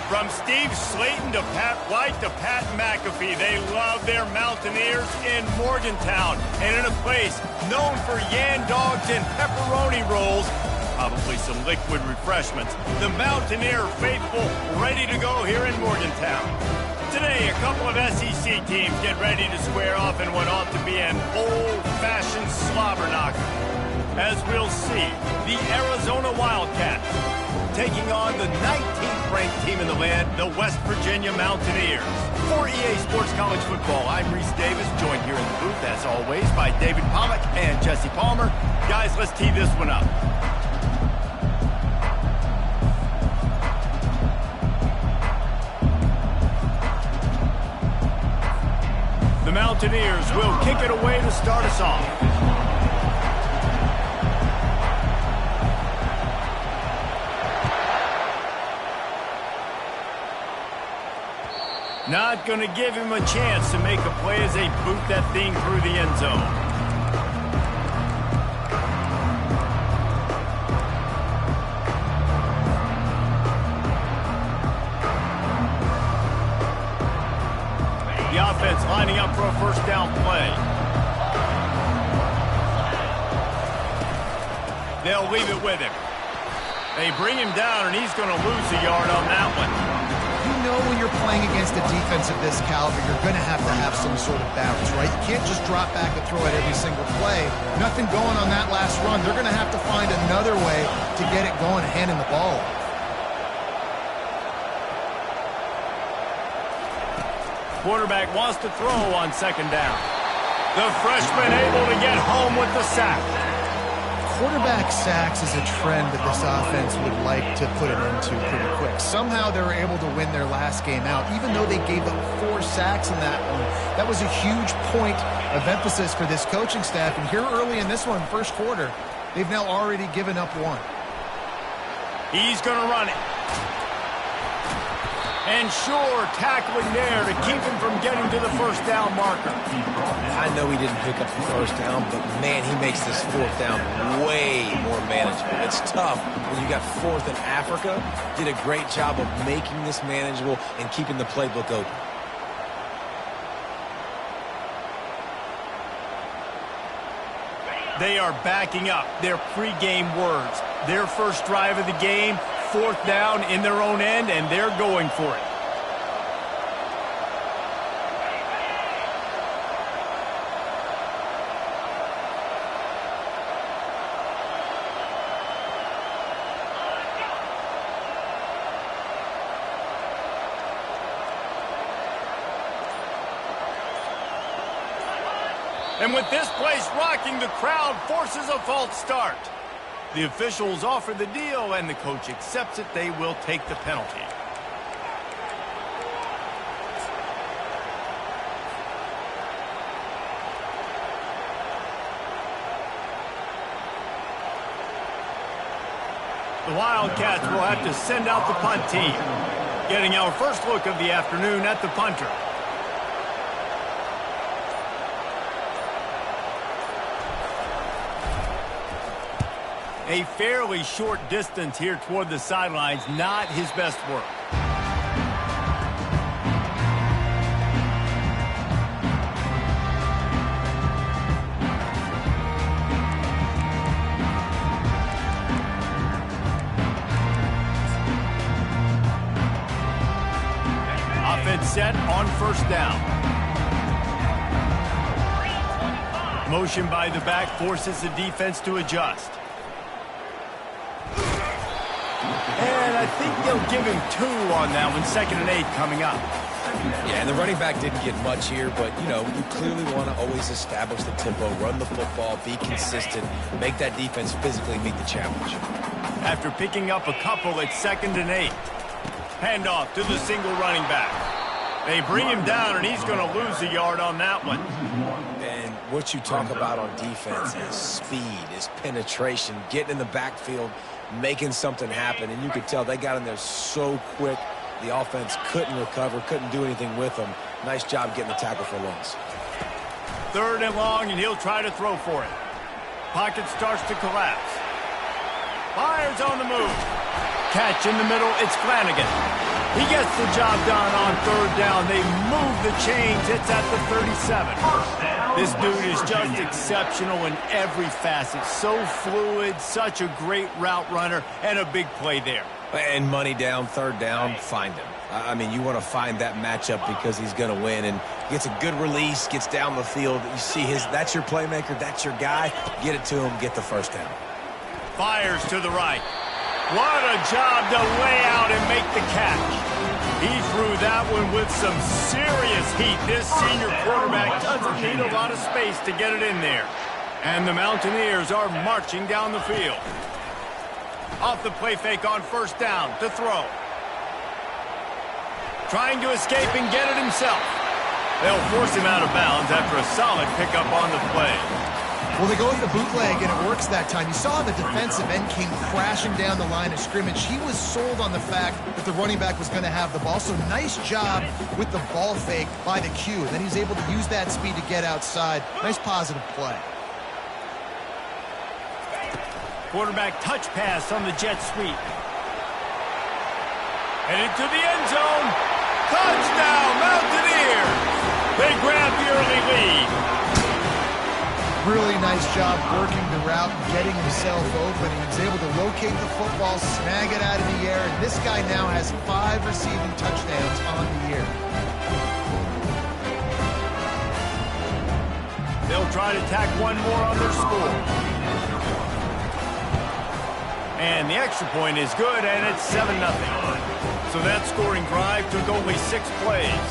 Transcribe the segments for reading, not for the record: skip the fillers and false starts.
From Steve Slayton to Pat White to Pat McAfee, they love their Mountaineers in Morgantown. And in a place known for yan dogs and pepperoni rolls, probably some liquid refreshments, the Mountaineer faithful ready to go here in Morgantown. Today, a couple of SEC teams get ready to square off in what ought to be an old-fashioned slobber knocker. As we'll see, the Arizona Wildcats taking on the 19th ranked team in the land, the West Virginia Mountaineers. For EA Sports College Football, I'm Reese Davis, joined here in the booth, as always, by David Pollack and Jesse Palmer. Guys, let's tee this one up. The Mountaineers will kick it away to start us off. Not going to give him a chance to make a play as they boot that thing through the end zone. The offense lining up for a first down play. They'll leave it with him. They bring him down, and he's going to lose a yard on that one. You know when you're playing against a defense of this caliber, you're going to have some sort of balance, right? You can't just drop back and throw it every single play. Nothing going on that last run. They're going to have to find another way to get it going and handing the ball off. Quarterback wants to throw on second down. The freshman able to get home with the sack. Quarterback sacks is a trend that this offense would like to put it into pretty quick. Somehow they were able to win their last game out, even though they gave up 4 sacks in that one. That was a huge point of emphasis for this coaching staff. And here early in this one, first quarter, they've now already given up 1. He's going to run it. And sure, tackling there to keep him from getting to the first down marker. I know he didn't pick up the first down, but man, he makes this 4th down way more manageable. It's tough when you got 4th in Africa. Did a great job of making this manageable and keeping the playbook open. They are backing up their pregame words. Their first drive of the game, 4th down in their own end, and they're going for it. And with this place rocking, the crowd forces a false start. The officials offer the deal, and the coach accepts it. They will take the penalty. The Wildcats will have to send out the punt team. Getting our first look of the afternoon at the punter. A fairly short distance here toward the sidelines, not his best work. Offense set on first down. Motion by the back forces the defense to adjust. And I think they'll give him 2 on that one. 2nd and 8 coming up. Yeah, and the running back didn't get much here, but, you know, you clearly want to always establish the tempo, run the football, be consistent, make that defense physically meet the challenge. After picking up a couple, it's 2nd and 8. Handoff to the single running back. They bring him down, and he's going to lose a yard on that one. And what you talk about on defense is speed, is penetration, getting in the backfield, making something happen. And you could tell they got in there so quick, the offense couldn't recover, couldn't do anything with them. Nice job getting the tackle for loss. 3rd and long, and he'll try to throw for it. Pocket starts to collapse. Fires on the move. Catch in the middle, it's Flanagan. He gets the job done on third down. They move the chains. It's at the 37. This dude is just exceptional in every facet. So fluid, such a great route runner, and a big play there. And money down, third down, find him. I mean, you want to find that matchup because he's going to win. And gets a good release, gets down the field. You see that's your playmaker, that's your guy. Get it to him, get the first down. Fires to the right. What a job to lay out and make the catch. He threw that one with some serious heat. This senior quarterback doesn't need a lot of space to get it in there. And the Mountaineers are marching down the field. Off the play fake on first down to throw. Trying to escape and get it himself. They'll force him out of bounds after a solid pickup on the play. Well, they go with the bootleg, and it works that time. You saw the defensive end came crashing down the line of scrimmage. He was sold on the fact that the running back was going to have the ball. So nice job with the ball fake by the Q. And then he's able to use that speed to get outside. Nice positive play. Quarterback touch pass on the jet sweep. And into the end zone. Touchdown, Mountaineers! They grab the early lead. Really nice job working the route and getting himself open. He was able to locate the football, snag it out of the air, and this guy now has 5 receiving touchdowns on the year. They'll try to tack one more on their score. And the extra point is good, and it's 7-0. So that scoring drive took only 6 plays.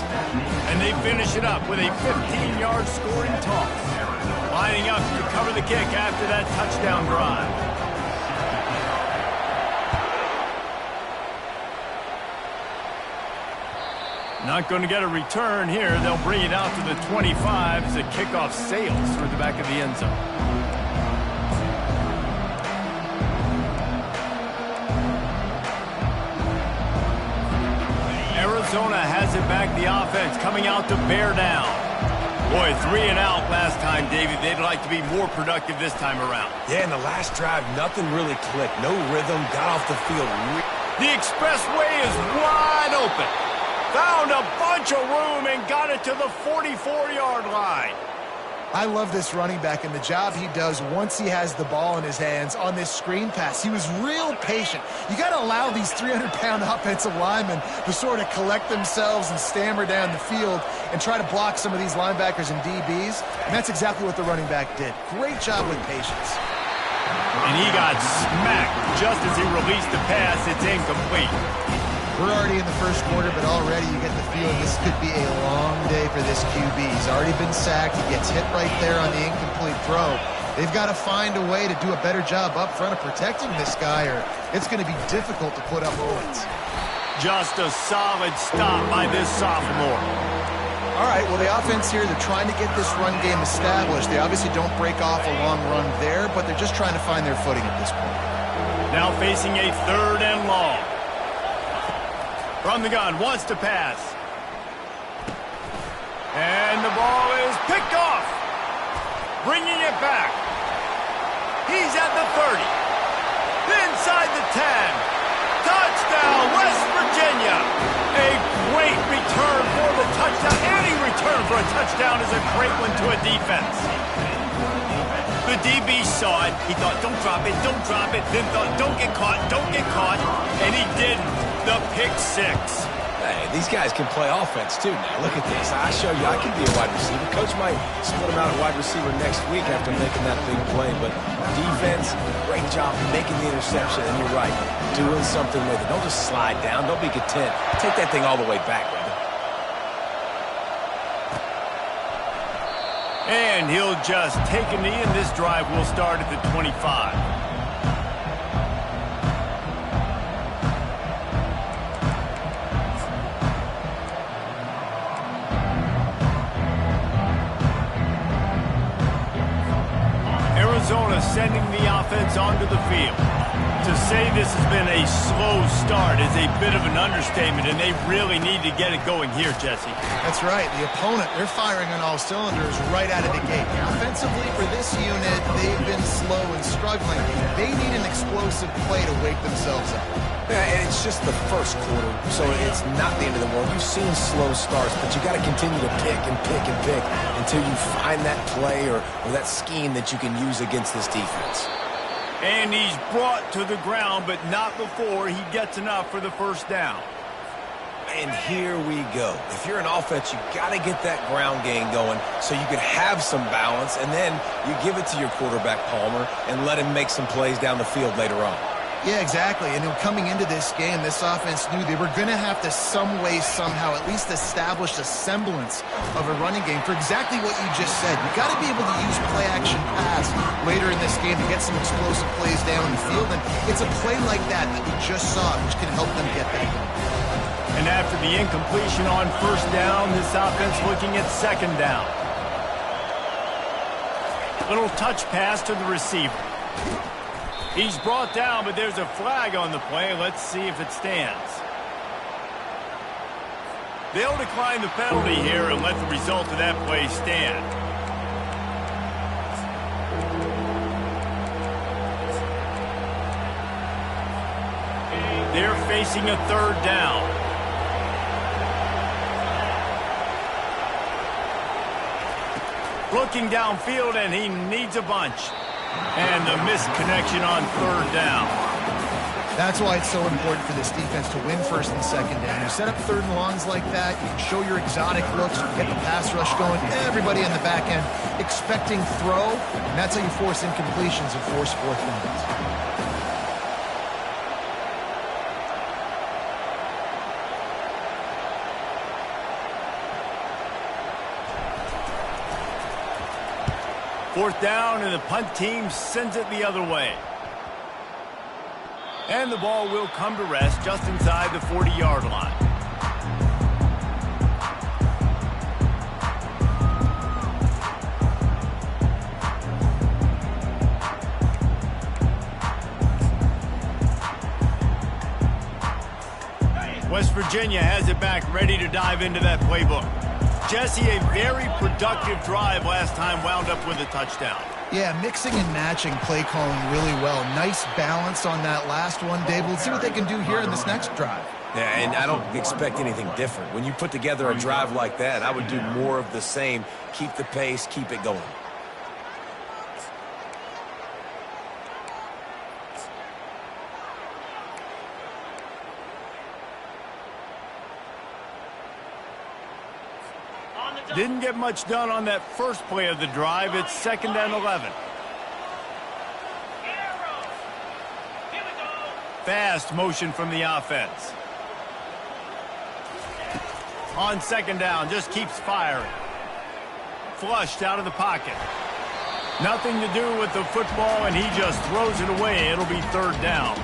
And they finish it up with a 15-yard scoring toss. Lining up to cover the kick after that touchdown drive. Not going to get a return here. They'll bring it out to the 25 as the kickoff sails through the back of the end zone. Arizona has it back, the offense coming out to bear down. Boy, 3 and out last time, David. They'd like to be more productive this time around. Yeah, in the last drive, nothing really clicked. No rhythm, got off the field. The expressway is wide open. Found a bunch of room and got it to the 44-yard line. I love this running back and the job he does once he has the ball in his hands on this screen pass. He was real patient. You got to allow these 300-pound offensive linemen to sort of collect themselves and stammer down the field and try to block some of these linebackers and DBs. And that's exactly what the running back did. Great job with patience. And he got smacked just as he released the pass. It's incomplete. We're already in the first quarter, but already you get the feeling this could be a long day for this QB. He's already been sacked. He gets hit right there on the incomplete throw. They've got to find a way to do a better job up front of protecting this guy, or it's going to be difficult to put up points. Just a solid stop by this sophomore. All right, well, the offense here, they're trying to get this run game established. They obviously don't break off a long run there, but they're just trying to find their footing at this point. Now facing a 3rd and long. From the gun, wants to pass. And the ball is picked off. Bringing it back. He's at the 30. Inside the 10. Touchdown, West Virginia. A great return for the touchdown. Any return for a touchdown is a great one to a defense. The DB saw it. He thought, don't drop it, don't drop it. Then thought, don't get caught, don't get caught. And he didn't. The pick 6. Hey, these guys can play offense too now. Look at this. I show you I can be a wide receiver. Coach might split him out at wide receiver next week after making that big play. But defense, great job making the interception. And you're right, doing something with it. Don't just slide down. Don't be content. Take that thing all the way back, brother. And he'll just take a knee, and this drive will start at the 25. Arizona sending the offense onto the field. To say this has been a slow start is a bit of an understatement, and they really need to get it going here, Jesse. That's right. The opponent, they're firing on all cylinders right out of the gate. Offensively, for this unit, they've been slow and struggling. They need an explosive play to wake themselves up. Yeah, and it's just the first quarter, so it's not the end of the world. You've seen slow starts, but you got to continue to pick and pick and pick until you find that play or that scheme that you can use against this defense. And he's brought to the ground, but not before he gets enough for the first down. And here we go. If you're an offense, you got to get that ground game going so you can have some balance, and then you give it to your quarterback, Palmer, and let him make some plays down the field later on. Yeah, exactly. And coming into this game, this offense knew they were going to have to some way, somehow, at least establish a semblance of a running game for exactly what you just said. You got to be able to use play-action pass later in this game to get some explosive plays down the field. And it's a play like that we just saw, which can help them get that going. And after the incompletion on first down, this offense looking at second down. Little touch pass to the receiver. He's brought down, but there's a flag on the play. Let's see if it stands. They'll decline the penalty here and let the result of that play stand. They're facing a third down. Looking downfield, and he needs a bunch. And the missed connection on third down. That's why it's so important for this defense to win first and second down. You set up third and longs like that, you can show your exotic looks, get the pass rush going, everybody in the back end expecting throw, and that's how you force incompletions and force fourth downs. Fourth down, and the punt team sends it the other way. And the ball will come to rest just inside the 40-yard line. West Virginia has it back, ready to dive into that playbook. Jesse, a very productive drive last time, wound up with a touchdown. Yeah, mixing and matching play calling really well. Nice balance on that last one, Dave. We'll see what they can do here in this next drive. Yeah, and I don't expect anything different. When you put together a drive like that, I would do more of the same. Keep the pace, keep it going. Didn't get much done on that first play of the drive. It's 2nd and 11. Fast motion from the offense. On 2nd down, just keeps firing. Flushed out of the pocket. Nothing to do with the football, and he just throws it away. It'll be 3rd down.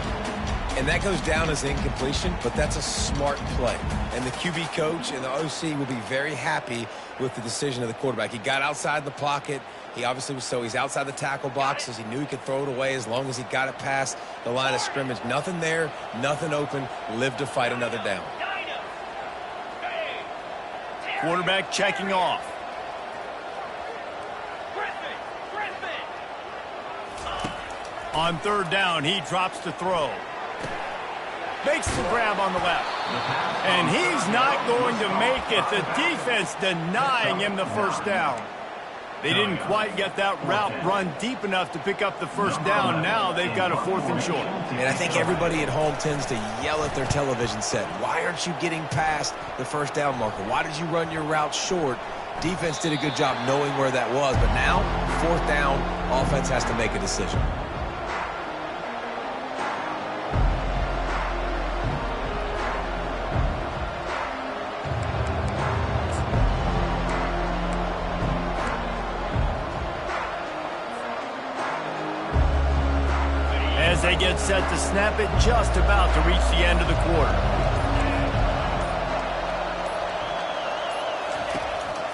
And that goes down as incompletion, but that's a smart play. And the QB coach and the OC will be very happy with the decision of the quarterback. He got outside the pocket. He obviously was he's outside the tackle boxes. He knew he could throw it away as long as he got it past the line of scrimmage. Nothing there, nothing open. Live to fight another down. Quarterback checking off. On 3rd down, he drops to throw. Makes the grab on the left. And he's not going to make it. The defense denying him the first down. They didn't quite get that route run deep enough to pick up the first down. Now they've got a 4th and short. And I think everybody at home tends to yell at their television set. Why aren't you getting past the first down marker? Why did you run your route short? Defense did a good job knowing where that was. But now, 4th down, offense has to make a decision. As they get set to snap it, just about to reach the end of the quarter.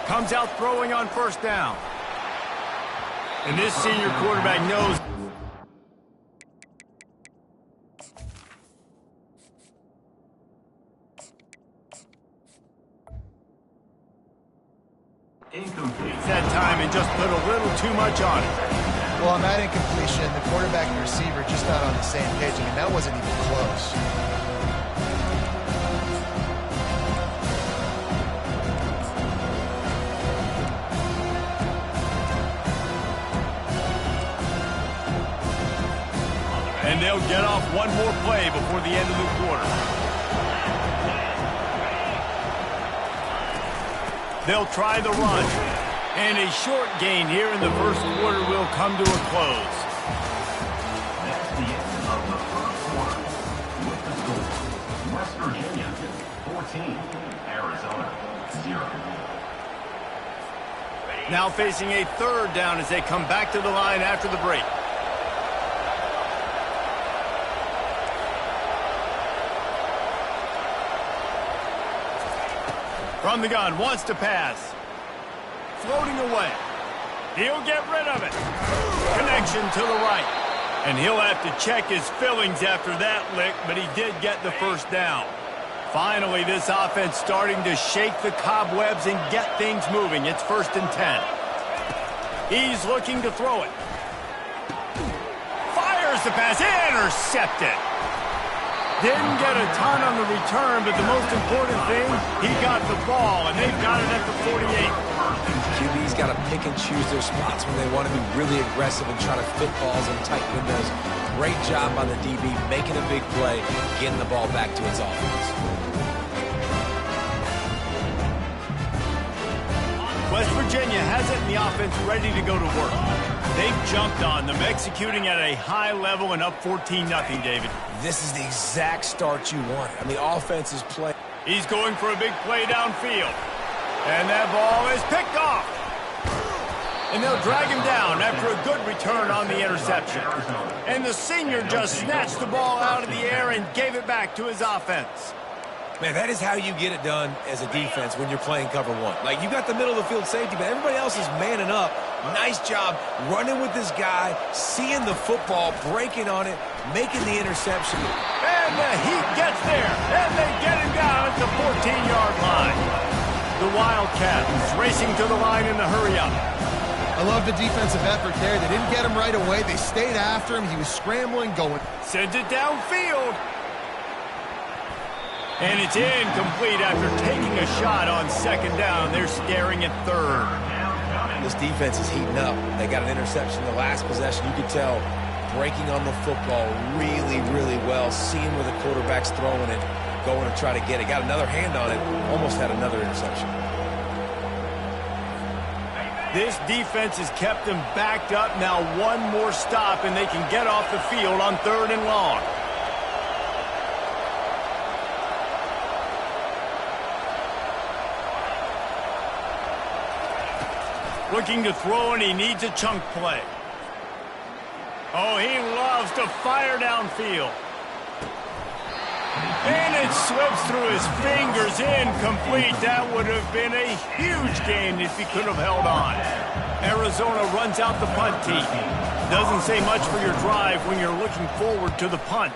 Comes out throwing on 1st down. And this senior quarterback knows It's that time and just put a little too much on it. Well, on that incompletion, the quarterback and receiver just not on the same page. I mean, that wasn't even close. And they'll get off one more play before the end of the quarter. They'll try the run. And a short gain here in the first quarter will come to a close. That's the end of the first quarter. With the score, West Virginia 14, Arizona 0. Now facing a third down as they come back to the line after the break. From the gun, wants to pass. Floating away. He'll get rid of it. Connection to the right. And he'll have to check his fillings after that lick, but he did get the first down. Finally, this offense starting to shake the cobwebs and get things moving. It's 1st and 10. He's looking to throw it. Fires the pass. Intercepted. Didn't get a ton on the return, but the most important thing, he got the ball, and they've got it at the 48. QB's got to pick and choose their spots when they want to be really aggressive and try to fit balls in tight windows. Great job by the DB making a big play, getting the ball back to his offense. West Virginia has it in the offense ready to go to work. They've jumped on them, executing at a high level and up 14-0, David. This is the exact start you want. I mean, offense is playing. He's going for a big play downfield. And that ball is picked off. And they'll drag him down after a good return on the interception. And the senior just snatched the ball out of the air and gave it back to his offense. Man, that is how you get it done as a defense when you're playing cover one. Like, you got the middle of the field safety, but everybody else is manning up. Nice job running with this guy, seeing the football, breaking on it, making the interception. And the Heat gets there, and they get him down at the 14-yard line. The Wildcats racing to the line in the hurry-up. I love the defensive effort there. They didn't get him right away. They stayed after him. He was scrambling, going. Sends it downfield. And it's incomplete after taking a shot on 2nd down. They're staring at 3rd. This defense is heating up. They got an interception the last possession. You could tell breaking on the football really, really well, seeing where the quarterback's throwing it, going to try to get it. Got another hand on it, almost had another interception. This defense has kept them backed up. Now one more stop, and they can get off the field on 3rd and long. Looking to throw, and he needs a chunk play. Oh, he loves to fire downfield. And it slips through his fingers, incomplete. That would have been a huge gain if he could have held on. Arizona runs out the punt team. Doesn't say much for your drive when you're looking forward to the punt.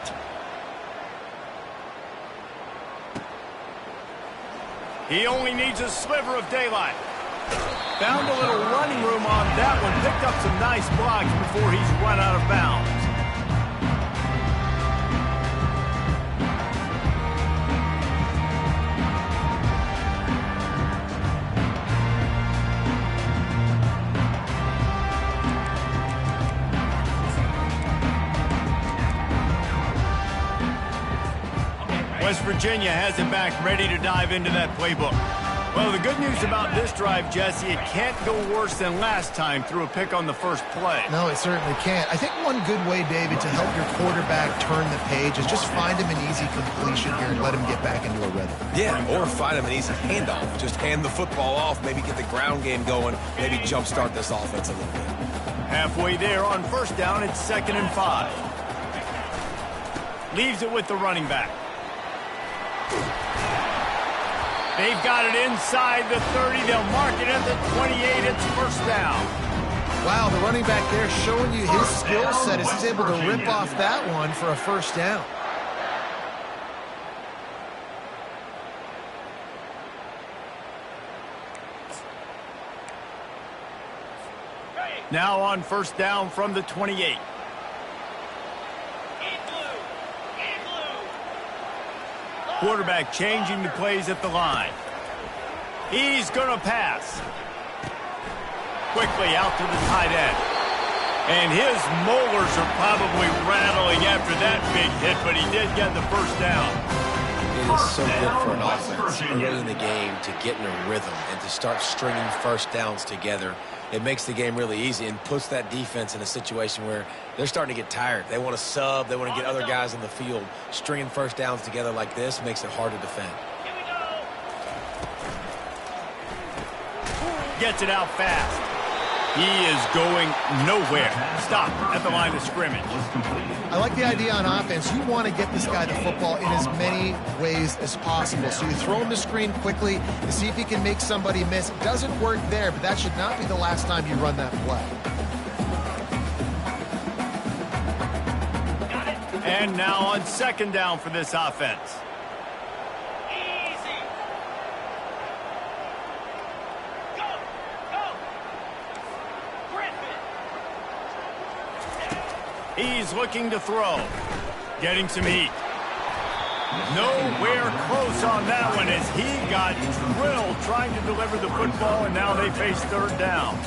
He only needs a sliver of daylight. Found a little running room on that one. Picked up some nice blocks before he's run out of bounds. West Virginia has it back, ready to dive into that playbook. Well, the good news about this drive, Jesse, it can't go worse than last time through a pick on the first play. No, it certainly can't. I think one good way, David, to help your quarterback turn the page is just find him an easy completion here and let him get back into a rhythm. Yeah, or find him an easy handoff. Just hand the football off, maybe get the ground game going, maybe jumpstart this offense a little bit. Halfway there on 1st down, it's 2nd and 5. Leaves it with the running back. They've got it inside the 30. They'll mark it at the 28. It's 1st down. Wow, the running back there showing you his skill set as he's able to rip off that one for a 1st down. Now on first down from the 28. Quarterback changing the plays at the line. He's going to pass. Quickly out to the tight end. And his molars are probably rattling after that big hit, but he did get the first down. It is so good for an offense early in the game to get in a rhythm and to start stringing first downs together. It makes the game really easy and puts that defense in a situation where they're starting to get tired. They want to sub. They want to get other guys on the field. Stringing first downs together like this makes it hard to defend. Gets it out fast. He is going nowhere. Stop at the line of scrimmage. I like the idea on offense. You want to get this guy the football in as many ways as possible. So you throw him the screen quickly to see if he can make somebody miss. It doesn't work there, but that should not be the last time you run that play. And now on second down for this offense. He's looking to throw. Getting some heat. Nowhere close on that one as he got drilled trying to deliver the football, and now they face third down.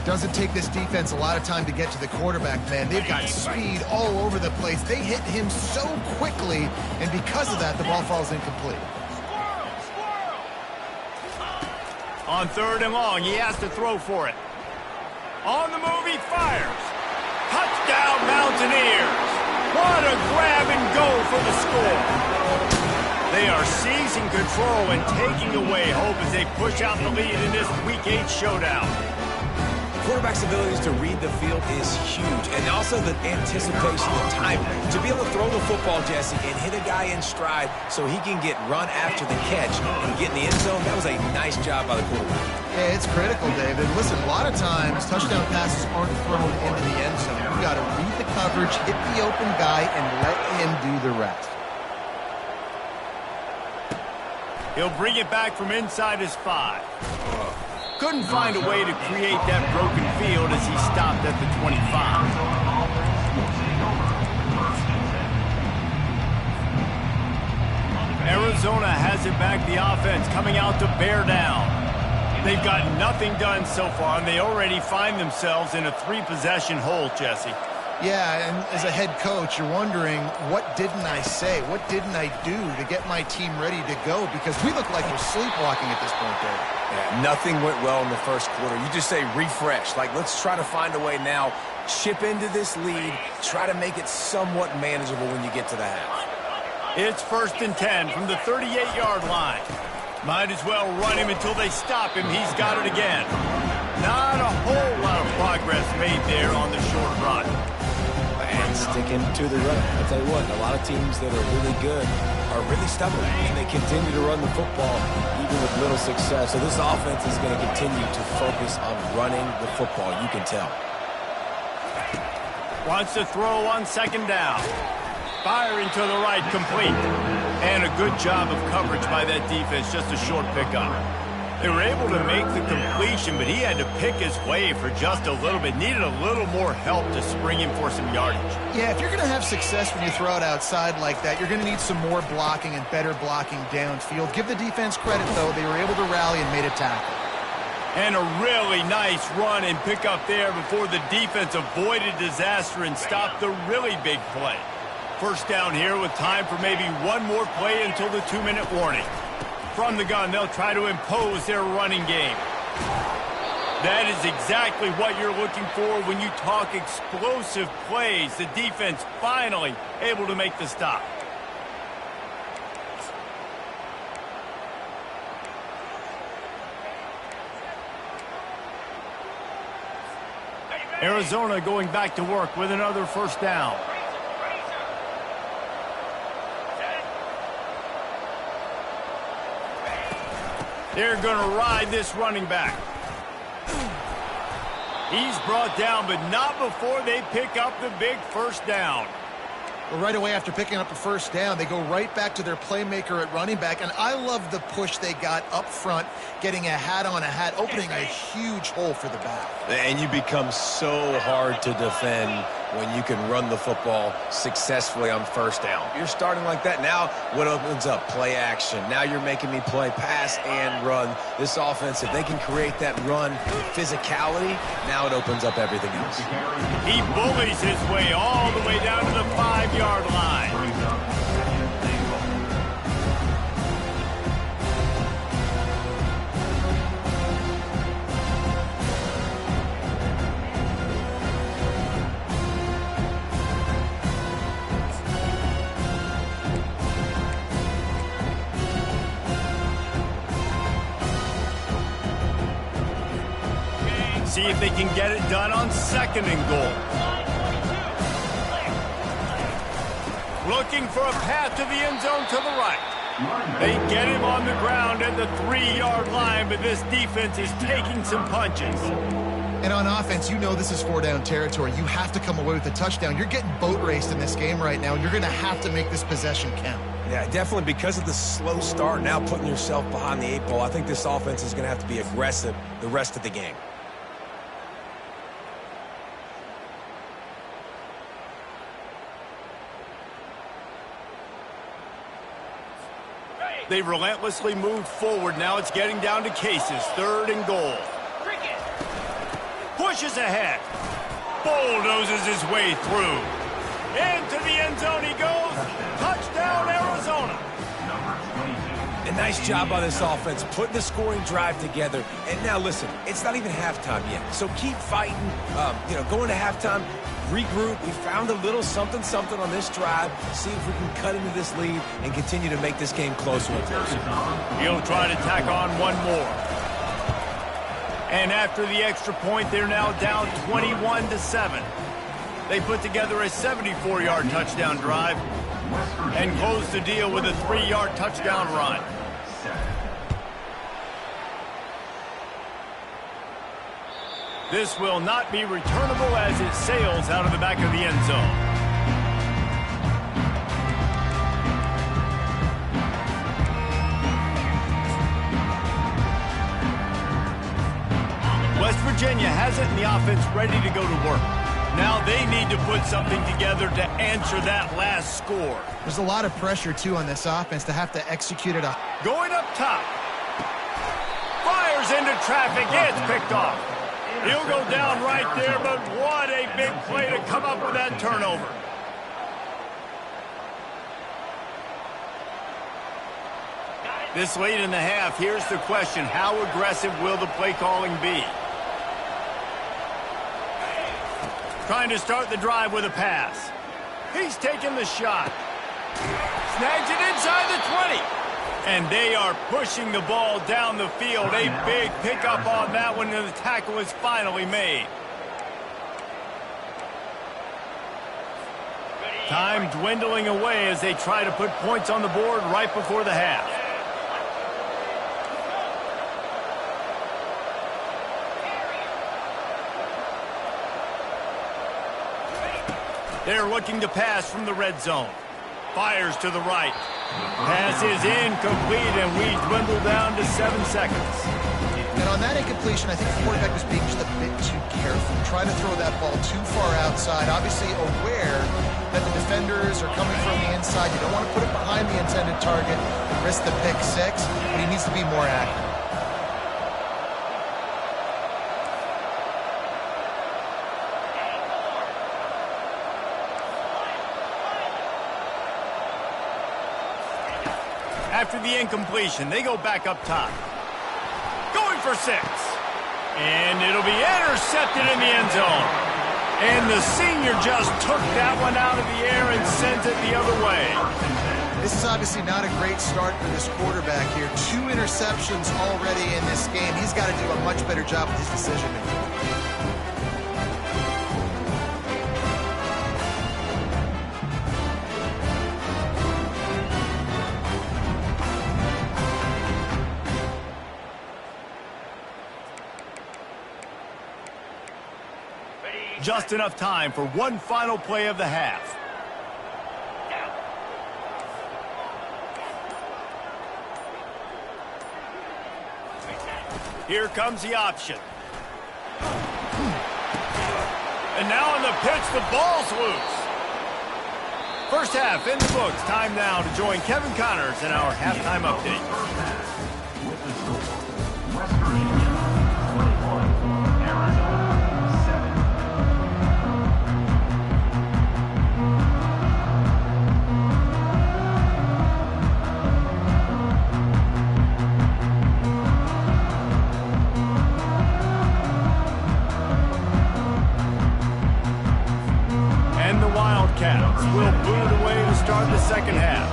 Doesn't take this defense a lot of time to get to the quarterback, man. They've got speed all over the place. They hit him so quickly, and because of that, the ball falls incomplete. On third and long, he has to throw for it. On the move, he fires. Touchdown, Mountaineers. What a grab and go for the score. They are seizing control and taking away hope as they push out the lead in this Week 8 showdown. Quarterback's abilities to read the field is huge, and also the anticipation and time to be able to throw the football, Jesse, and hit a guy in stride so he can get run after the catch and get in the end zone. That was a nice job by the quarterback. Yeah, it's critical, David. Listen, a lot of times touchdown passes aren't thrown into the end zone. You got to read the coverage, hit the open guy, and let him do the rest. He'll bring it back from inside his 5. Couldn't find a way to create that broken field as he stopped at the 25. Arizona has it back, the offense coming out to bear down. They've got nothing done so far, and they already find themselves in a 3-possession hole, Jesse. Yeah, and as a head coach, you're wondering, what didn't I say? What didn't I do to get my team ready to go? Because we look like we're sleepwalking at this point, David. Yeah, nothing went well in the first quarter. You just say refresh. Like, let's try to find a way now. Chip into this lead. Try to make it somewhat manageable when you get to the half. It's 1st and 10 from the 38-yard line. Might as well run him until they stop him. He's got it again. Not a whole lot of progress made there on the short run. And sticking to the run. I'll tell you what, a lot of teams that are really good are really stubborn, and they continue to run the football even with little success. So this offense is going to continue to focus on running the football. You can tell. Wants to throw on second down. Firing to the right, complete. And a good job of coverage by that defense, just a short pickup. They were able to make the completion, but he had to pick his way for just a little bit. Needed a little more help to spring him for some yardage. Yeah, if you're going to have success when you throw it outside like that, you're going to need some more blocking and better blocking downfield. Give the defense credit, though. They were able to rally and made a tackle. And a really nice run and pick up there before the defense avoided disaster and stopped the really big play. First down here with time for maybe one more play until the 2-minute warning. From the gun, they'll try to impose their running game. That is exactly what you're looking for when you talk explosive plays. The defense finally able to make the stop. Arizona going back to work with another first down. They're going to ride this running back. He's brought down, but not before they pick up the big first down. Well, right away after picking up a first down, they go right back to their playmaker at running back, and I love the push they got up front, getting a hat on a hat, opening a huge hole for the back. And you become so hard to defend when you can run the football successfully on first down. You're starting like that. Now what opens up? Play action. Now you're making me play pass and run. This offense, if they can create that run physicality, now it opens up everything else. He bullies his way all the way down to the 5-yard line. Brings up second and goal. See if they can get it done on second and goal. Looking for a path to the end zone to the right. They get him on the ground at the 3-yard line, but this defense is taking some punches. And on offense, you know this is 4-down territory. You have to come away with a touchdown. You're getting boat raced in this game right now, and you're going to have to make this possession count. Yeah, definitely because of the slow start, now putting yourself behind the 8 ball, I think this offense is going to have to be aggressive the rest of the game. They relentlessly moved forward. Now it's getting down to Cases. 3rd and goal. Pushes ahead. Bulldozes his way through. Into the end zone he goes. Touchdown, Arizona. A nice job by this offense, putting the scoring drive together. And now listen, it's not even halftime yet. So keep fighting, going to halftime. Regroup. We found a little something on this drive. See if we can cut into this lead and continue to make this game closer and closer. He'll try to tack on one more. And after the extra point, they're now down 21-7. They put together a 74-yard touchdown drive and close the deal with a 3-yard touchdown run. This will not be returnable as it sails out of the back of the end zone. West Virginia has it and the offense ready to go to work. Now they need to put something together to answer that last score. There's a lot of pressure, too, on this offense to have to execute it. Going up top. Fires into traffic. It's picked off. He'll go down right there, but what a big play to come up with that turnover. This late in the half, here's the question. How aggressive will the play calling be? Trying to start the drive with a pass. He's taking the shot. Snags it inside the 20. And they are pushing the ball down the field. A big pickup on that one, and the tackle is finally made. Time dwindling away as they try to put points on the board right before the half. They're looking to pass from the red zone. Fires to the right. Pass is incomplete, and we dwindle down to 7 seconds. And on that incompletion, I think the quarterback was being just a bit too careful, trying to throw that ball too far outside, obviously aware that the defenders are coming from the inside. You don't want to put it behind the intended target and risk the pick six, but he needs to be more accurate. After the incompletion, they go back up top. Going for 6. And it'll be intercepted in the end zone. And the senior just took that one out of the air and sent it the other way. This is obviously not a great start for this quarterback here. 2 interceptions already in this game. He's got to do a much better job with his decision-making. Just enough time for one final play of the half. Here comes the option. And now on the pitch, the ball's loose. First half in the books. Time now to join Kevin Connors in our halftime update. With the score, West Virginia 21, Arizona 7. And the Wildcats will boot away to start the second half.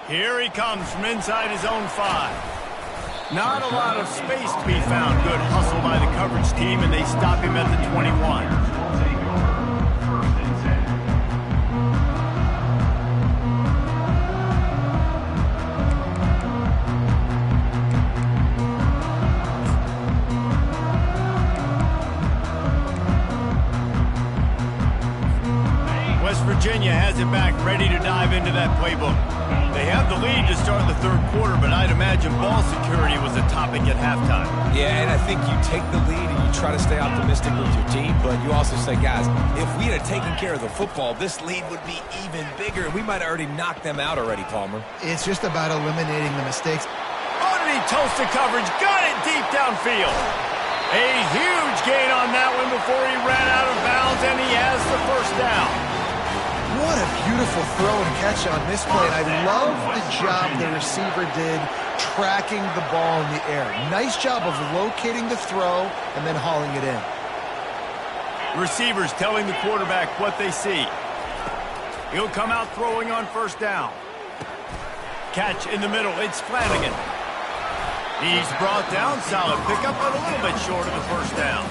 Here he comes from inside his own 5. Not a lot of space to be found. Good hustle by the coverage team, and they stop him at the 21. Will take over. First and 10. West Virginia has it back, ready to dive into that playbook. They have the lead to start the third quarter, but I'd imagine ball security was a topic at halftime. Yeah, and I think you take the lead and you try to stay optimistic with your team, but you also say, guys, if we had taken care of the football, this lead would be even bigger. We might have already knocked them out already, Palmer. It's just about eliminating the mistakes. Underneath toasted coverage, got it deep downfield. A huge gain on that one before he ran out of bounds, and he has the first down. What a beautiful throw and catch on this play. And I love the job the receiver did tracking the ball in the air. Nice job of locating the throw and then hauling it in. Receivers telling the quarterback what they see. He'll come out throwing on first down. Catch in the middle. It's Flanagan. He's brought down. Solid pickup, but a little bit short of the first down.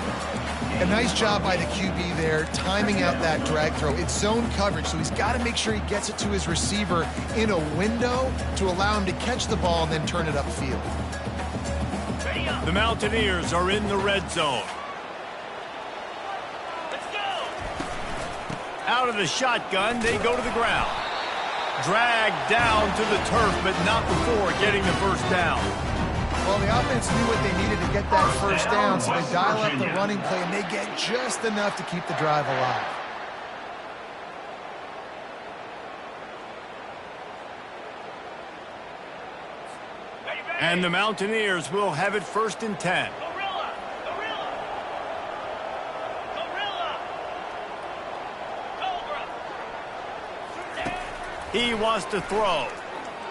A nice job by the QB there, timing out that drag throw. It's zone coverage, so he's got to make sure he gets it to his receiver in a window to allow him to catch the ball and then turn it upfield. The Mountaineers are in the red zone. Let's go! Out of the shotgun, they go to the ground. Dragged down to the turf, but not before getting the first down. Well, the offense knew what they needed to get that first down, so they dial up the running play, and they get just enough to keep the drive alive. And the Mountaineers will have it first and 10. He wants to throw.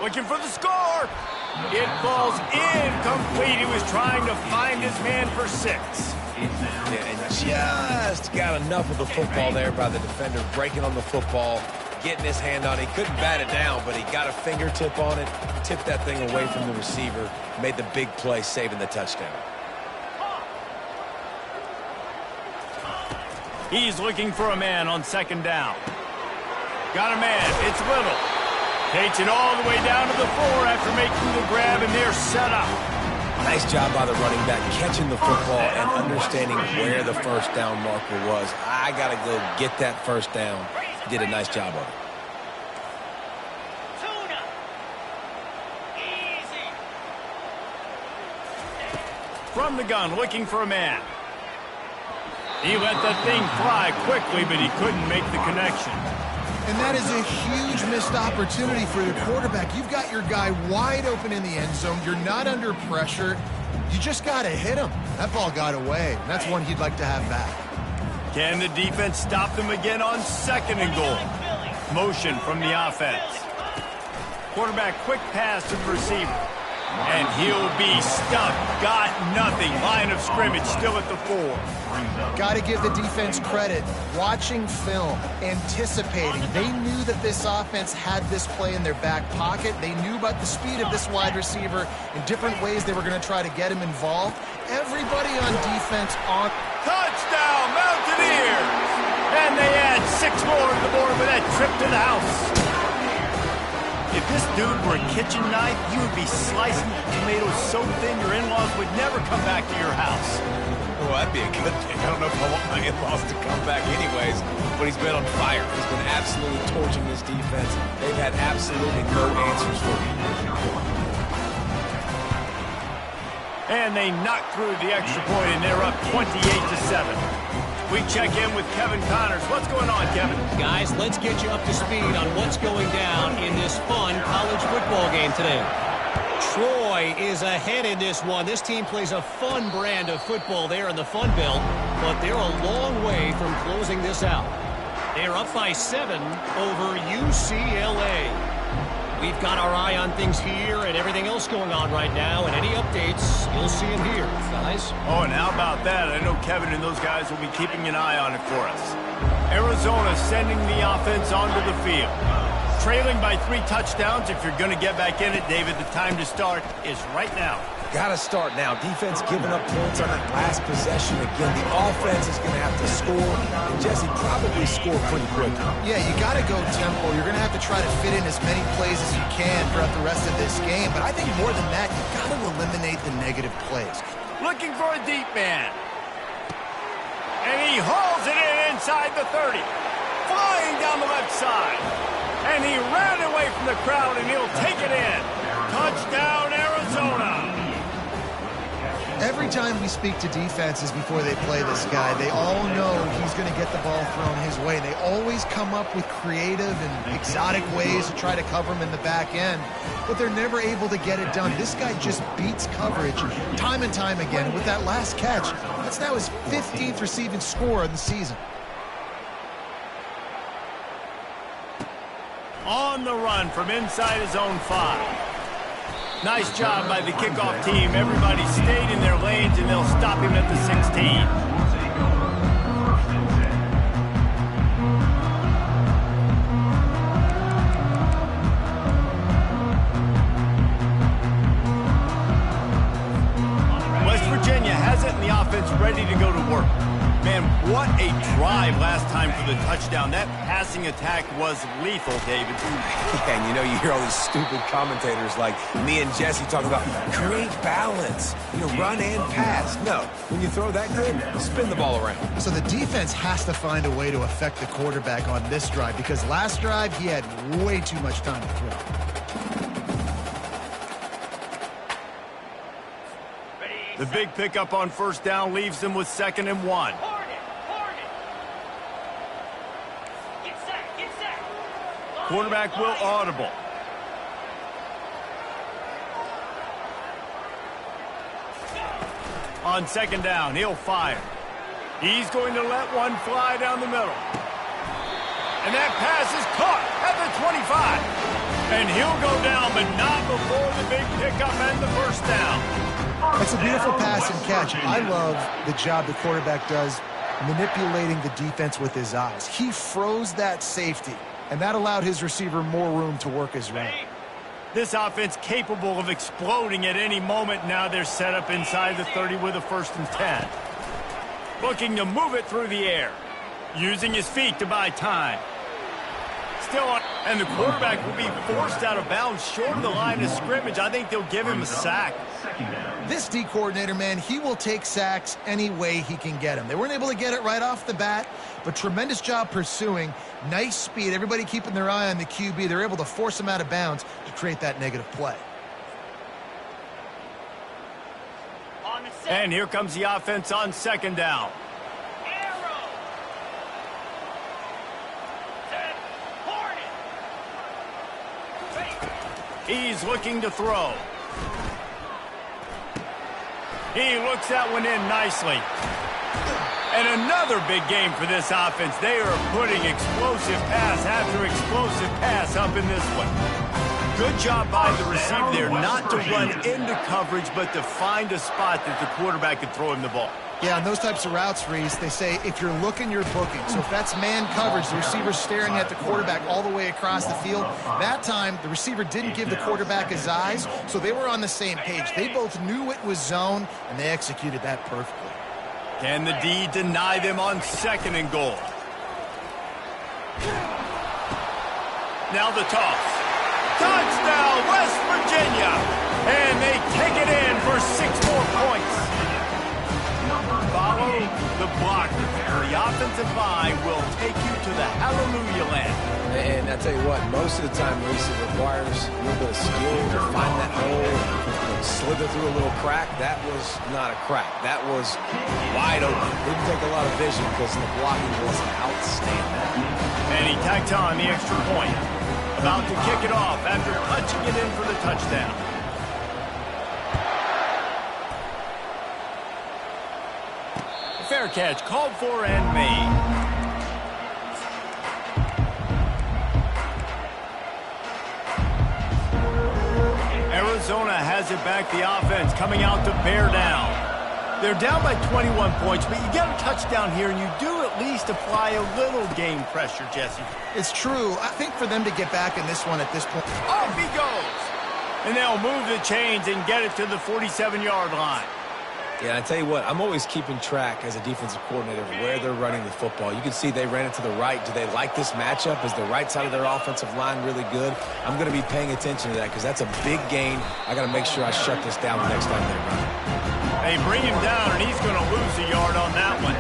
Looking for the score. It falls incomplete. He was trying to find his man for 6. Yeah, and just got enough of the football there by the defender, breaking on the football, getting his hand on it. He couldn't bat it down, but he got a fingertip on it, tipped that thing away from the receiver, made the big play, saving the touchdown. He's looking for a man on second down. Got a man. It's Little. Takes it all the way down to the 4 after making the grab, and they're set up. Nice job by the running back, catching the football and understanding where the first down marker was. I got to go get that first down. Did a nice job of it. From the gun, looking for a man. He let that thing fly quickly, but he couldn't make the connection. And that is a huge missed opportunity for the quarterback. You've got your guy wide open in the end zone. You're not under pressure. You just got to hit him. That ball got away. That's one he'd like to have back. Can the defense stop them again on second and goal? Motion from the offense. Quarterback quick pass to the receiver. And he'll be stuck. Got nothing. Line of scrimmage still at the 4. Got to give the defense credit. Watching film, anticipating. They knew that this offense had this play in their back pocket. They knew about the speed of this wide receiver in different ways they were going to try to get him involved. Everybody on defense on. Touchdown, Mountaineers! And they add 6 more to the board with that trip to the house. If this dude were a kitchen knife, you would be slicing tomatoes so thin your in-laws would never come back to your house. Well, that'd be a good thing. I don't know if I want my in-laws to come back anyways, but he's been on fire. He's been absolutely torching this defense. They've had absolutely no answers for him. And they knock through the extra point, and they're up 28-7. We check in with Kevin Connors. What's going on, Kevin? Guys, let's get you up to speed on what's going down in this fun college football game today. Troy is ahead in this one. This team plays a fun brand of football there in the Fun Belt, but they're a long way from closing this out. They're up by 7 over UCLA. We've got our eye on things here and everything else going on right now, and any updates, you'll see them here, guys. Oh, and how about that? I know Kevin and those guys will be keeping an eye on it for us. Arizona sending the offense onto the field. Trailing by 3 touchdowns. If you're going to get back in it, David, the time to start is right now. Got to start now. Defense giving up points on that last possession again. The offense is going to have to score, and Jesse probably score pretty quick. Yeah, you got to go tempo. You're going to have to try to fit in as many plays as you can throughout the rest of this game. But I think more than that, you've got to eliminate the negative plays. Looking for a deep man. And he hauls it in inside the 30. Flying down the left side. And he ran away from the crowd, and he'll take it in. Touchdown, Arizona. Every time we speak to defenses before they play this guy, they all know he's going to get the ball thrown his way. They always come up with creative and exotic ways to try to cover him in the back end, but they're never able to get it done. This guy just beats coverage time and time again. And with that last catch, that's now his 15th receiving score of the season. On the run from inside his own 5. Nice job by the kickoff team. Everybody stayed in their lanes, and they'll stop him at the 16. West Virginia has it, and the offense ready to go to work. Man, what a drive last time for the touchdown. That passing attack was lethal, David. Yeah, and you know, you hear all these stupid commentators like me and Jesse talking about create balance, run and pass. No, when you throw that good, spin the ball around. So the defense has to find a way to affect the quarterback on this drive, because last drive he had way too much time to throw. The big pickup on first down leaves them with 2nd and 1. Quarterback will audible. On 2nd down, he'll fire. He's going to let one fly down the middle. And that pass is caught at the 25. And he'll go down, but not before the big pickup and the first down. It's a beautiful pass and catch. I love the job the quarterback does manipulating the defense with his eyes. He froze that safety, and that allowed his receiver more room to work his route. This offense capable of exploding at any moment. Now they're set up inside the 30 with a 1st and 10. Looking to move it through the air. Using his feet to buy time. Still on, and the quarterback will be forced out of bounds short of the line of scrimmage. I think they'll give him a sack. This D coordinator, man, he will take sacks any way he can get them. They weren't able to get it right off the bat, but tremendous job pursuing. Nice speed. Everybody keeping their eye on the QB. They're able to force him out of bounds to create that negative play. And here comes the offense on 2nd down. He's looking to throw. He looks that one in nicely. And another big game for this offense. They are putting explosive pass after explosive pass up in this one. Good job by the receiver there, not to run into coverage, but to find a spot that the quarterback can throw him the ball. Yeah, on those types of routes, Reese, they say if you're looking, you're booking. So if that's man coverage, the receiver's staring at the quarterback all the way across the field. That time, the receiver didn't give the quarterback his eyes, so they were on the same page. They both knew it was zone, and they executed that perfectly. Can the D deny them on 2nd and goal? Now the toss. Touchdown, West Virginia! And they take it in for 6 more points. the blocker. The offensive line will take you to the hallelujah land. And I tell you what, most of the time, Reese, it requires a little bit of skill to find that hole and slither through a little crack. That was not a crack. That was wide open. Didn't take a lot of vision because the blocking was outstanding. And he tacked on the extra point. About to kick it off after punching it in for the touchdown. Fair catch called for and made. Arizona has it back, the offense coming out to bear down. They're down by 21 points, but you get a touchdown here, and you do at least apply a little game pressure, Jesse. It's true. I think for them to get back in this one at this point. Off he goes! And they'll move the chains and get it to the 47-yard line. Yeah, I tell you what, I'm always keeping track as a defensive coordinator of where they're running the football. You can see they ran it to the right. Do they like this matchup? Is the right side of their offensive line really good? I'm going to be paying attention to that because that's a big gain. I got to make sure I shut this down the next time they run it. They bring him down, and he's going to lose a yard on that one.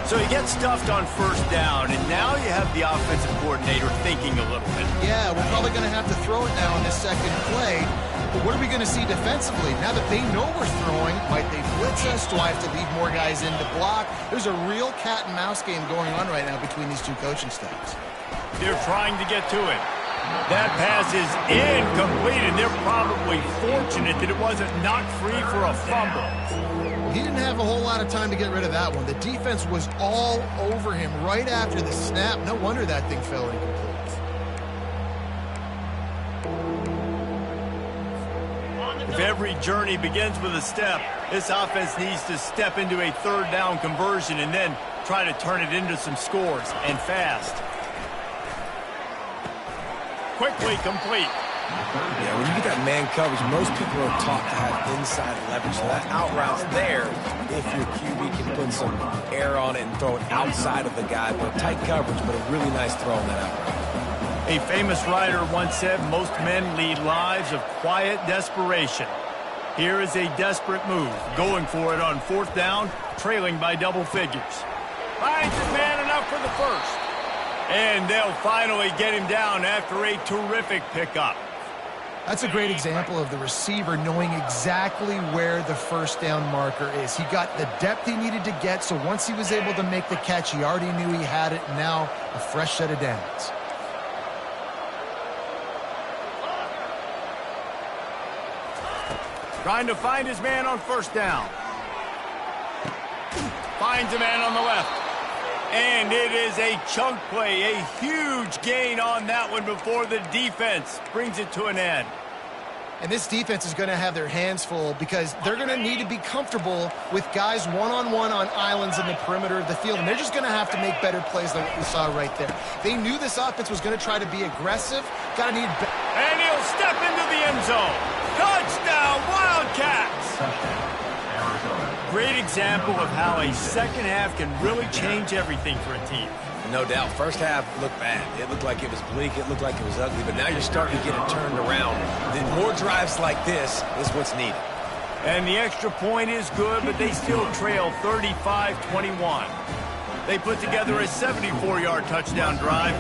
So he gets stuffed on first down, and now you have the offensive coordinator thinking a little bit. Yeah, we're probably going to have to throw it now in this second play. But what are we going to see defensively? Now that they know we're throwing, might they blitz us? Do I have to leave more guys in to block? There's a real cat and mouse game going on right now between these two coaching staffs. They're trying to get to it. That pass is incomplete, and they're probably fortunate that it wasn't knocked free for a fumble. He didn't have a whole lot of time to get rid of that one. The defense was all over him right after the snap. No wonder that thing fell incomplete. If every journey begins with a step, this offense needs to step into a third down conversion and then try to turn it into some scores, and fast. Quickly complete. Yeah, when you get that man coverage, most people are taught to have inside leverage. So that out route's there if your QB can put some air on it and throw it outside of the guy. But tight coverage, but a really nice throw on that out route. A famous writer once said, most men lead lives of quiet desperation. Here is a desperate move, going for it on fourth down, trailing by double figures. Finds his man enough for the first. And they'll finally get him down after a terrific pickup. That's a great example of the receiver knowing exactly where the first down marker is. He got the depth he needed to get, so once he was able to make the catch, he already knew he had it. Now a fresh set of downs. Trying to find his man on first down. Finds a man on the left. And it is a chunk play, a huge gain on that one before the defense brings it to an end. And this defense is going to have their hands full because they're going to need to be comfortable with guys one-on-one on islands in the perimeter of the field. And they're just going to have to make better plays than what we saw right there. They knew this offense was going to try to be aggressive. Got to need... And he'll step into the end zone. Touchdown, Wildcats! Great example of how a second half can really change everything for a team. No doubt. First half looked bad. It looked like it was bleak. It looked like it was ugly. But now you're starting to get it turned around. Then more drives like this is what's needed. And the extra point is good, but they still trail 35-21. They put together a 74-yard touchdown drive.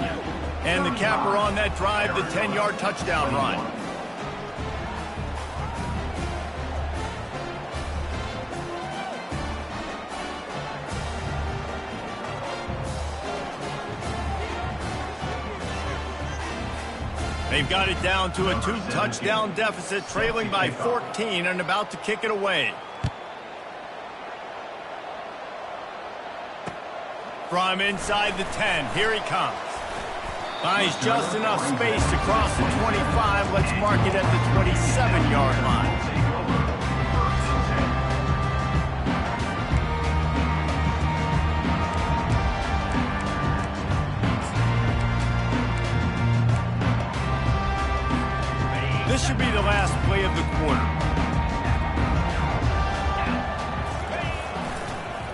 And the capper on that drive, the 10-yard touchdown run. They've got it down to a 2-touchdown deficit, trailing by 14 and about to kick it away. From inside the 10, here he comes. Finds just enough space to cross the 25. Let's mark it at the 27-yard line. This should be the last play of the quarter.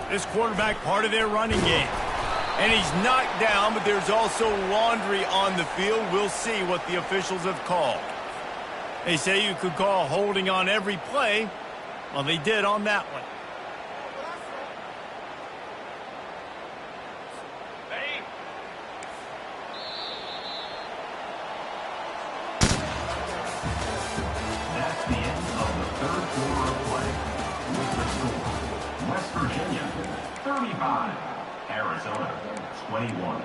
This quarterback part of their running game. And he's knocked down, but there's also laundry on the field. We'll see what the officials have called. They say you could call holding on every play. Well, they did on that one. That's the end of the third quarter of play. With the score, West Virginia 35, Arizona 21.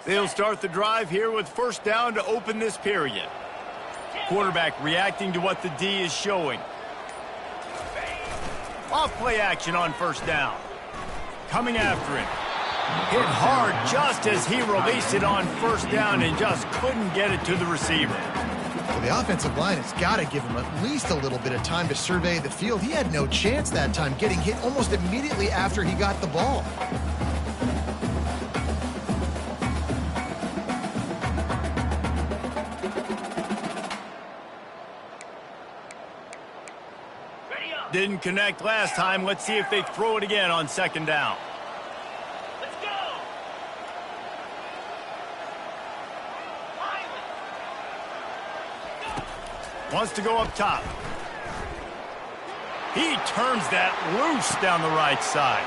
They'll start the drive here with first down to open this period. Quarterback reacting to what the D is showing. Off play action on first down. Coming after it. Hit hard just as he released it on first down and just couldn't get it to the receiver. Well, the offensive line has got to give him at least a little bit of time to survey the field. He had no chance that time, getting hit almost immediately after he got the ball. Didn't connect last time. Let's see if they throw it again on second down. Let's go. Wants to go up top. He turns that loose down the right side.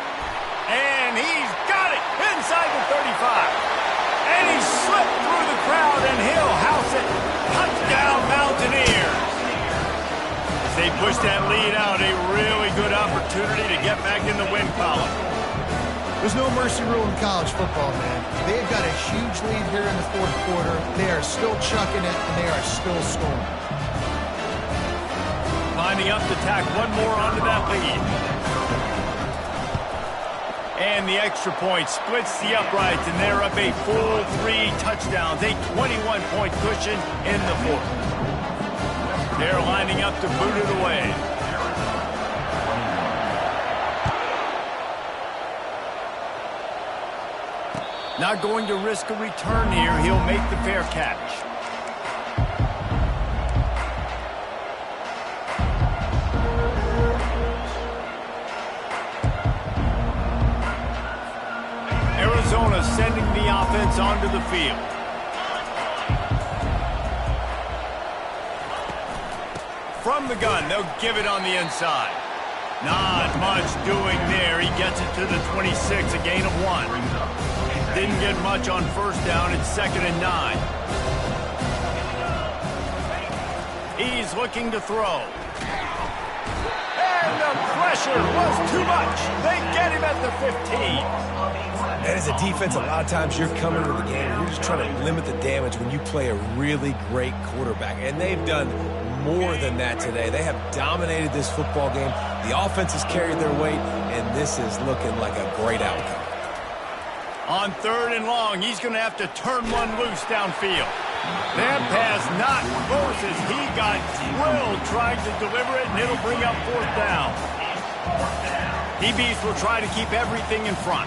And he's got it inside the 35. And he slipped through the crowd, and he'll house it. Touchdown, Mountaineers. They push that lead out, a really good opportunity to get back in the win column. There's no mercy rule in college football, man. They've got a huge lead here in the fourth quarter. They are still chucking it, and they are still scoring. Lining up to tack one more onto that lead. And the extra point splits the uprights, and they're up a full 3 touchdowns, a 21-point cushion in the fourth. They're lining up to boot it away. Not going to risk a return here. He'll make the fair catch. Arizona sending the offense onto the field. From the gun, they'll give it on the inside. Not much doing there. He gets it to the 26, a gain of 1. Didn't get much on first down. It's 2nd and 9. He's looking to throw. And the pressure was too much. They get him at the 15. And as a defense, a lot of times you're coming into the game and you're just trying to limit the damage when you play a really great quarterback. And they've done more than that today. They have dominated this football game. The offense has carried their weight, and this is looking like a great outcome. On 3rd and long, he's going to have to turn one loose downfield. That pass not close as he got drilled trying to deliver it, and it'll bring up 4th down. DBs will try to keep everything in front.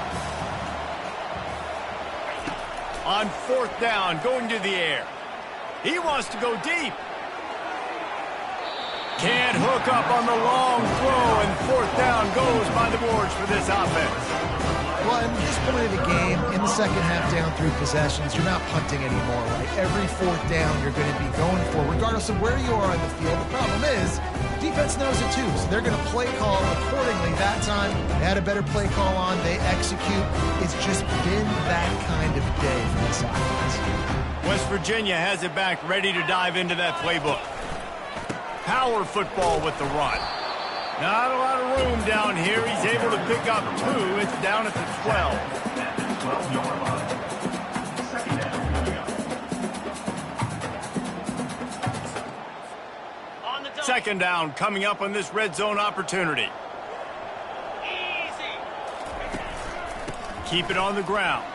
On 4th down, going to the air. He wants to go deep. Can't hook up on the long throw, and 4th down goes by the boards for this offense. Well, at this point of the game, in the second half down 3 possessions, you're not punting anymore, right? Every 4th down you're going to be going for, regardless of where you are on the field. The problem is, defense knows it too, so they're going to play call accordingly. That time, they had a better play call on. They execute. It's just been that kind of day for this offense. West Virginia has it back, ready to dive into that playbook. Power football with the run. Not a lot of room down here. He's able to pick up 2. It's down at the 12. 12-yard line. 2nd down. 2nd down coming up on this red zone opportunity. Easy. Keep it on the ground.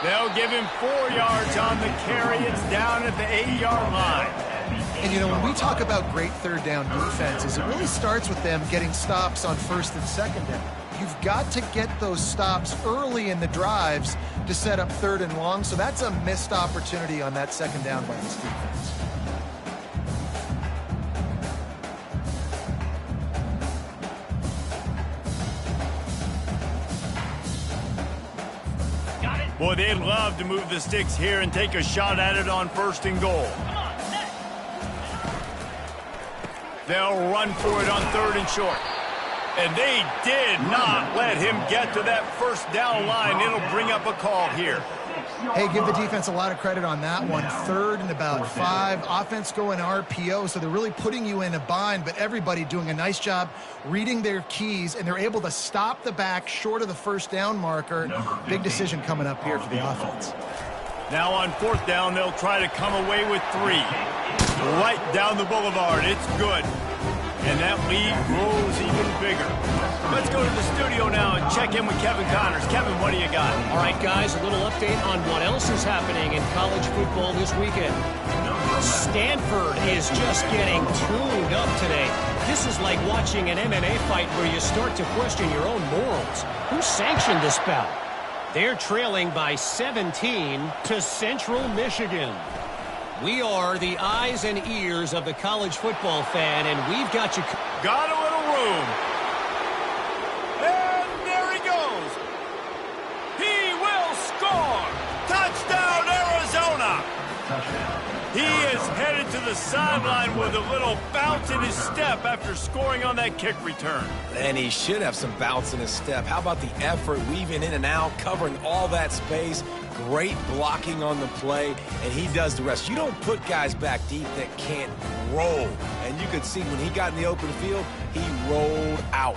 They'll give him 4 yards on the carry. It's down at the 8-yard line. And, you know, when we talk about great 3rd down defenses, it really starts with them getting stops on 1st and 2nd down. You've got to get those stops early in the drives to set up 3rd and long, so that's a missed opportunity on that 2nd down by this defense. Got it. Boy, they'd love to move the sticks here and take a shot at it on 1st and goal. They'll run for it on 3rd and short. And they did not let him get to that 1st down line. It'll bring up a call here. Hey, give the defense a lot of credit on that one. 3rd and about 5. Offense going RPO, so they're really putting you in a bind, but everybody doing a nice job reading their keys, and they're able to stop the back short of the 1st down marker. Big decision coming up here for the offense. Now on 4th down, they'll try to come away with 3. Right down the boulevard. It's good. And that lead grows even bigger. Let's go to the studio now and check in with Kevin Connors. Kevin, what do you got? All right, guys, a little update on what else is happening in college football this weekend. Stanford is just getting tuned up today. This is like watching an MMA fight where you start to question your own morals. Who sanctioned this bout? They're trailing by 17 to Central Michigan. We are the eyes and ears of the college football fan, and we've got you. Got a little room. And there he goes. He will score. Touchdown, Arizona. He is headed to the sideline with a little bounce in his step after scoring on that kick return. And he should have some bounce in his step. How about the effort, weaving in and out, covering all that space? Great blocking on the play, and he does the rest. You don't put guys back deep that can't roll. And you could see when he got in the open field, he rolled out.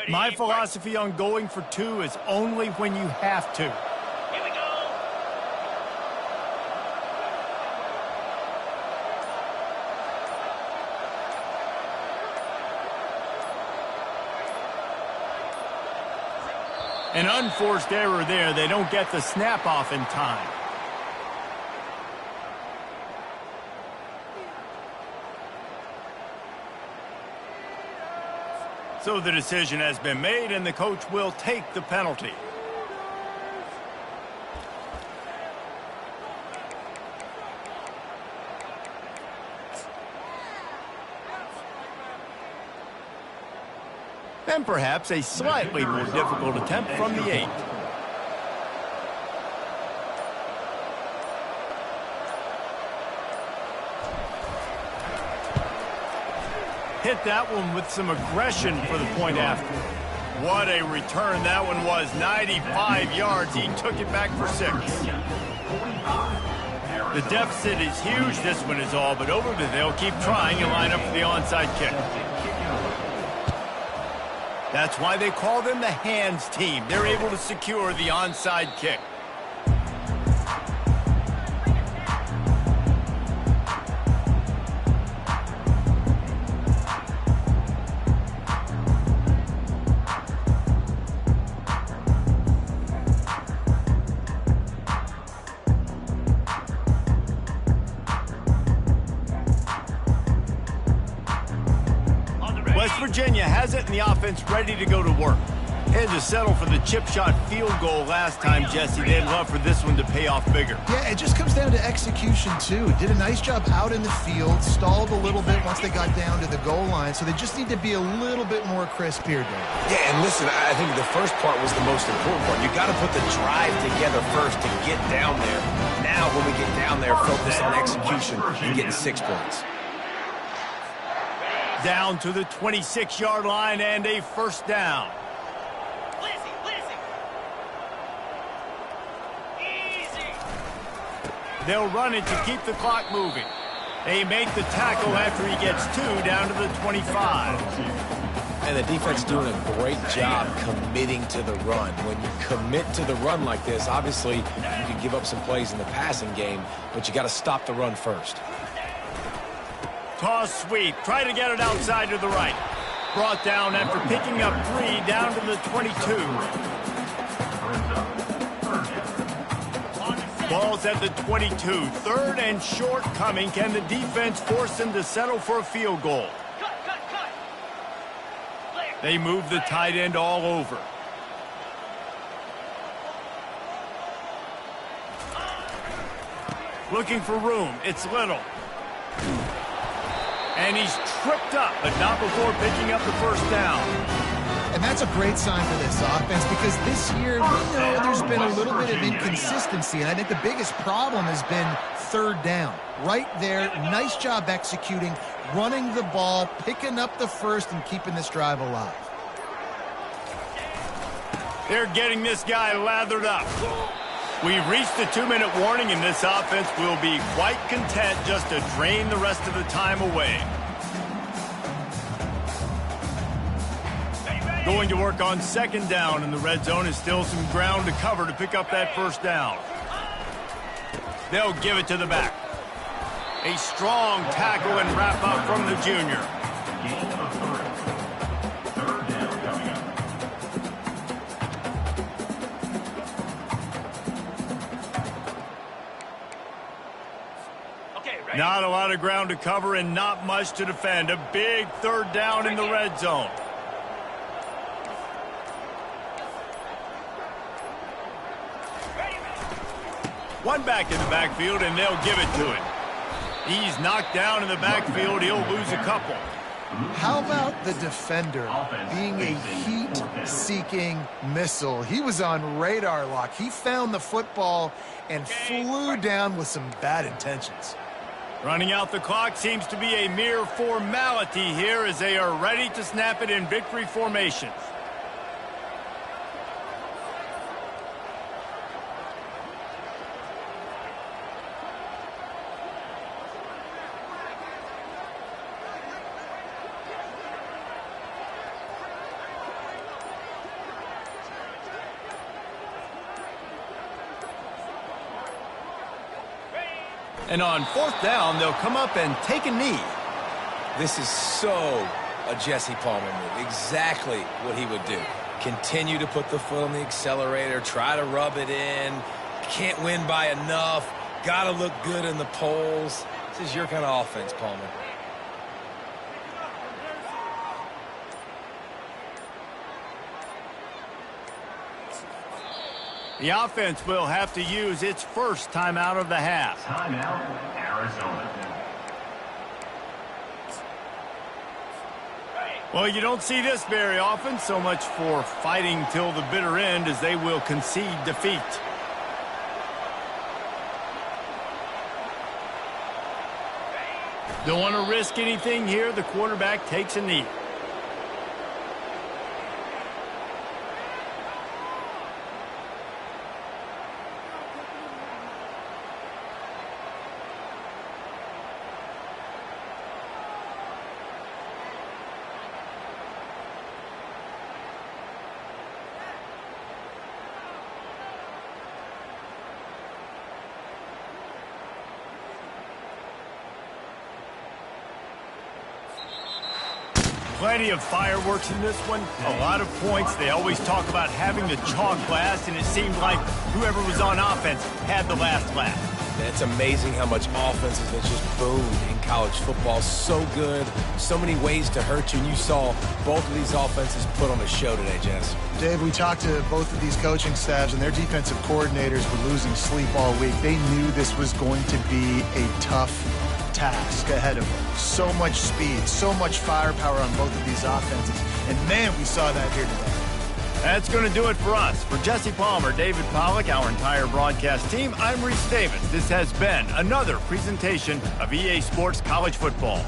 My philosophy on going for 2 is only when you have to. Here we go. An unforced error there. They don't get the snap off in time. So the decision has been made, and the coach will take the penalty. And perhaps a slightly more difficult attempt from the 8. Hit that one with some aggression for the point after. What a return that one was. 95 yards. He took it back for 6. The deficit is huge. This one is all but over, but they'll keep trying and line up for the onside kick. That's why they call them the hands team. They're able to secure the onside kick. West Virginia has it, and the offense ready to go to work. Had to settle for the chip shot field goal last time, Jesse. They'd love for this one to pay off bigger. Yeah, it just comes down to execution, too. Did a nice job out in the field, stalled a little bit once they got down to the goal line, so they just need to be a little bit more crisp here, Dave. Yeah, and listen, I think the first part was the most important part. You got to put the drive together first to get down there. Now, when we get down there, focus on execution and getting 6 points. Down to the 26-yard line and a first down. Easy. They'll run it to keep the clock moving. They make the tackle after he gets 2 down to the 25. And the defense doing a great job committing to the run. When you commit to the run like this, obviously you can give up some plays in the passing game, but you got to stop the run first. Toss sweep. Try to get it outside to the right. Brought down after picking up 3 down to the 22. Ball's at the 22. 3rd and short coming. Can the defense force them to settle for a field goal? Cut. They move the tight end all over. Looking for room. It's Little. And he's tripped up, but not before picking up the first down. And that's a great sign for this offense because this year we know there's been a little bit of inconsistency, and I think the biggest problem has been third down. Right there, nice job executing, running the ball, picking up the first, and keeping this drive alive. They're getting this guy lathered up. We've reached the 2-minute warning, and this offense will be quite content just to drain the rest of the time away. Going to work on second down, and the red zone is still some ground to cover to pick up that first down. They'll give it to the back. A strong tackle and wrap up from the junior. Gain of 3. Third down coming up. Okay, ready? Not a lot of ground to cover and not much to defend. A big third down in the red zone. One back in the backfield, and they'll give it to him. He's knocked down in the backfield. He'll lose a couple. How about the defender being a heat-seeking missile? He was on radar lock. He found the football and flew down with some bad intentions. Running out the clock seems to be a mere formality here as they are ready to snap it in victory formation. And on fourth down, they'll come up and take a knee. This is so a Jesse Palmer move. Exactly what he would do. Continue to put the foot on the accelerator, try to rub it in. Can't win by enough. Got to look good in the polls. This is your kind of offense, Palmer. The offense will have to use its first timeout of the half. Timeout, Arizona. Well, you don't see this very often. So much for fighting till the bitter end as they will concede defeat. Don't want to risk anything here. The quarterback takes a knee. Plenty of fireworks in this one. A lot of points. They always talk about having the chalk blast, and it seemed like whoever was on offense had the last laugh. It's amazing how much offenses that just boom in college football. So good. So many ways to hurt you. And you saw both of these offenses put on a show today, Jess. Dave, we talked to both of these coaching staffs, and their defensive coordinators were losing sleep all week. They knew this was going to be a tough task ahead of them. So much speed, so much firepower on both of these offenses. And, man, we saw that here today. That's going to do it for us. For Jesse Palmer, David Pollack, our entire broadcast team, I'm Reese Davis. This has been another presentation of EA Sports College Football.